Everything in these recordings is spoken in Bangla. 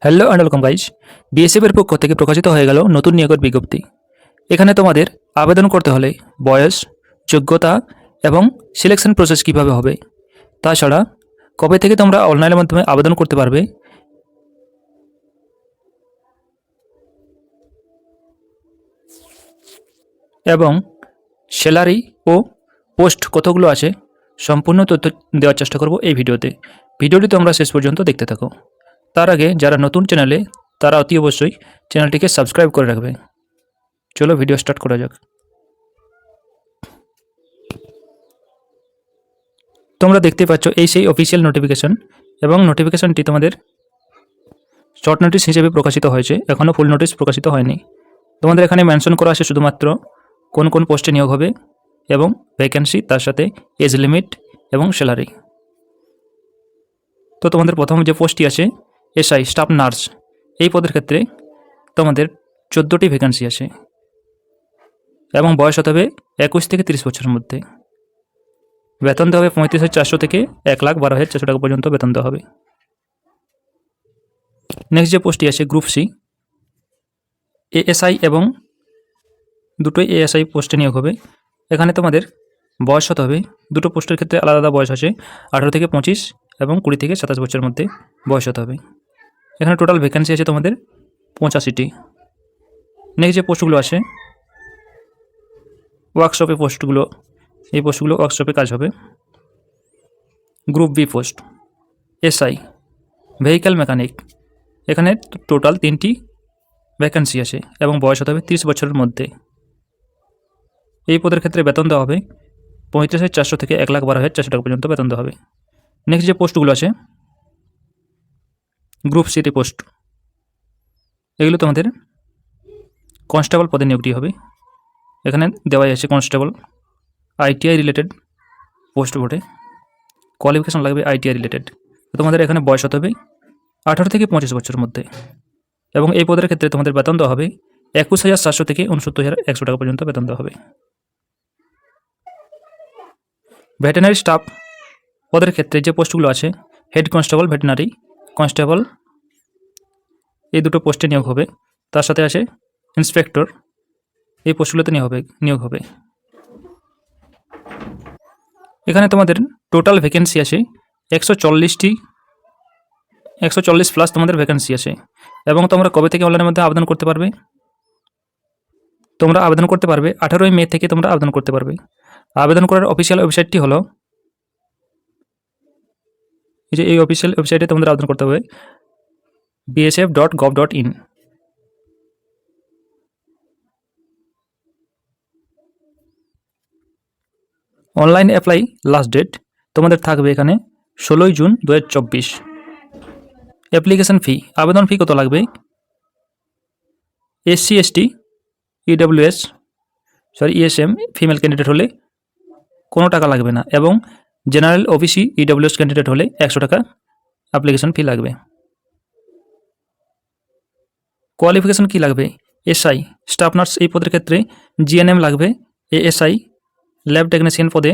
Hello and welcome guys. BSF এর পক্ষ থেকে প্রকাশিত হয়ে গেল নতুন নিয়োগের বিজ্ঞপ্তি। এখানে তোমাদের আবেদন করতে হলে বয়স, যোগ্যতা এবং সিলেকশন প্রসেস কিভাবে হবে, তাছাড়া কবে থেকে তোমরা অনলাইনের মাধ্যমে আবেদন করতে পারবে এবং স্যালারি ও পোস্ট কতগুলো আছে সম্পূর্ণ তথ্য দেওয়ার চেষ্টা করব এই ভিডিওতে। ভিডিওটি তোমরা শেষ পর্যন্ত দেখতে থাকো। তার আগে যারা নতুন চ্যানেলে তারা অতি অবশ্যই চ্যানেলটিকে সাবস্ক্রাইব করে রাখবে। চলো ভিডিও স্টার্ট করা যাক। তোমরা দেখতে পাচ্ছ এই সেই অফিসিয়াল নোটিফিকেশন এবং নোটিফিকেশনটি তোমাদের শর্ট নোটিশ হিসেবে প্রকাশিত হয়েছে, এখনও ফুল নোটিশ প্রকাশিত হয়নি। তোমাদের এখানে মেনশন করা আছে শুধুমাত্র কোন কোন পোস্টে নিয়োগ হবে এবং ভ্যাকেন্সি, তার সাথে এজ লিমিট এবং স্যালারি। তো তোমাদের প্রথম যে পোস্টটি আছে এসআই স্টাফ নার্স, এই পদের ক্ষেত্রে তোমাদের 14টি ভ্যাকেন্সি আছে এবং বয়স হতে হবে 21 থেকে 30 বছরের মধ্যে। বেতন দেওয়া হবে 35,400 থেকে 1,12,400 টাকা পর্যন্ত বেতন দেওয়া হবে। নেক্সট যে পোস্টটি আছে গ্রুপ সি, এএসআই এবং দুটোই এএসআই পোস্টে নিয়োগ হবে। এখানে তোমাদের বয়স হতে হবে, দুটো পোস্টের ক্ষেত্রে আলাদা আলাদা বয়স আছে, 18 থেকে 25 এবং 20 থেকে 27 বছরের মধ্যে বয়স হতে হবে। এখানে টোটাল ভ্যাকেন্সি আছে তোমাদের 85টি। নেক্সট যে পোস্টগুলো আছে ওয়ার্কশপে পোস্টগুলো, এই পোস্টগুলো ওয়ার্কশপে কাজ হবে। Group B post SI vehicle mechanic, এখানে টোটাল 3টি ভ্যাকেন্সি আছে এবং বয়স হতে হবে 30 বছরের মধ্যে। এই পদের ক্ষেত্রে বেতন দেওয়া হবে 35,400 থেকে 1,12,400 টাকা পর্যন্ত বেতন দেওয়া হবে। নেক্সট যে পোস্টগুলো আছে গ্রুপ সিটি পোস্ট, এগুলো তোমাদের কনস্টেবল পদে নিয়োগটি হবে। এখানে দেওয়াই আছে কনস্টেবল, আইটিআই রিলেটেড পোস্ট বটে, কোয়ালিফিকেশন লাগবে আইটিআই রিলেটেড। তোমাদের এখানে বয়স হতে হবে 18 থেকে 25 বছরের মধ্যে এবং এই পদের ক্ষেত্রে তোমাদের বেতন দেওয়া হবে 21,700 থেকে 69,100 টাকা পর্যন্ত বেতন দেওয়া হবে। ভেটেনারি স্টাফ পদের ক্ষেত্রে যে পোস্টগুলো আছে হেড কনস্টেবল, ভেটেনারি কনস্টেবল, এই দুটো পোস্টে নিয়োগ হবে। তার সাথে আছে ইন্সপেক্টর, এই পোস্টগুলোতে নিয়োগ হবে। এখানে তোমাদের টোটাল ভ্যাকেন্সি আছে 140 প্লাস তোমাদের ভ্যাকেন্সি আছে। এবং তোমরা কবে থেকে অনলাইনের মধ্যে আবেদন করতে পারবে? তোমরা আবেদন করতে পারবে 18 মে থেকে তোমরা আবেদন করতে পারবে। আবেদন করার অফিসিয়াল ওয়েবসাইটটি হলো এই অফিসিয়াল ওয়েবসাইটে তোমাদের আবেদন করতে হবে bsf.gov.in। Online apply last date তোমাদের থাকবে এখানে 16 জুন 2024। অ্যাপ্লিকেশন ফি, আবেদন ফি কত লাগবে? SC ST ESM female candidate হলে কোনো টাকা লাগবে না এবং জেনারেল ওবিসি ইডব্লিউএস ক্যান্ডিডেট হলে 100 টাকা অ্যাপ্লিকেশন ফি লাগবে। কোয়ালিফিকেশন কি লাগবে? এসআই স্টাফ নার্স, এই পদের ক্ষেত্রে জিএনএম লাগবে। এএসআই ল্যাব টেকনিশিয়ান পদে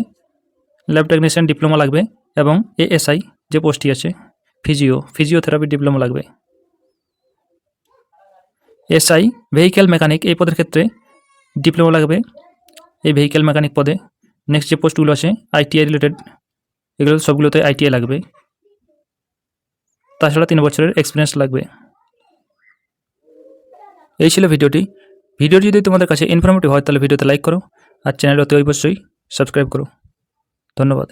ল্যাব টেকনিশিয়ান ডিপ্লোমা লাগবে এবং এএসআই যে পোস্টটি আছে ফিজিওথেরাপি ডিপ্লোমা লাগবে। এসআই ভেহিক্যাল মেকানিক, এই পদের ক্ষেত্রে ডিপ্লোমা লাগবে এই ভেহিক্যাল মেকানিক পদে। নেক্সট যে পোস্টগুলো আছে আইটিআই রিলেটেড, এগুলো সবগুলোতে আইটিআই লাগবে, তাছাড়া 3 বছরের এক্সপিরিয়েন্স লাগবে। এই ছিল ভিডিওটি যদি তোমাদের কাছে ইনফরমেটিভ হয় তাহলে ভিডিওতে লাইক করো আর চ্যানেলটি অতি অবশ্যই সাবস্ক্রাইব করো। ধন্যবাদ।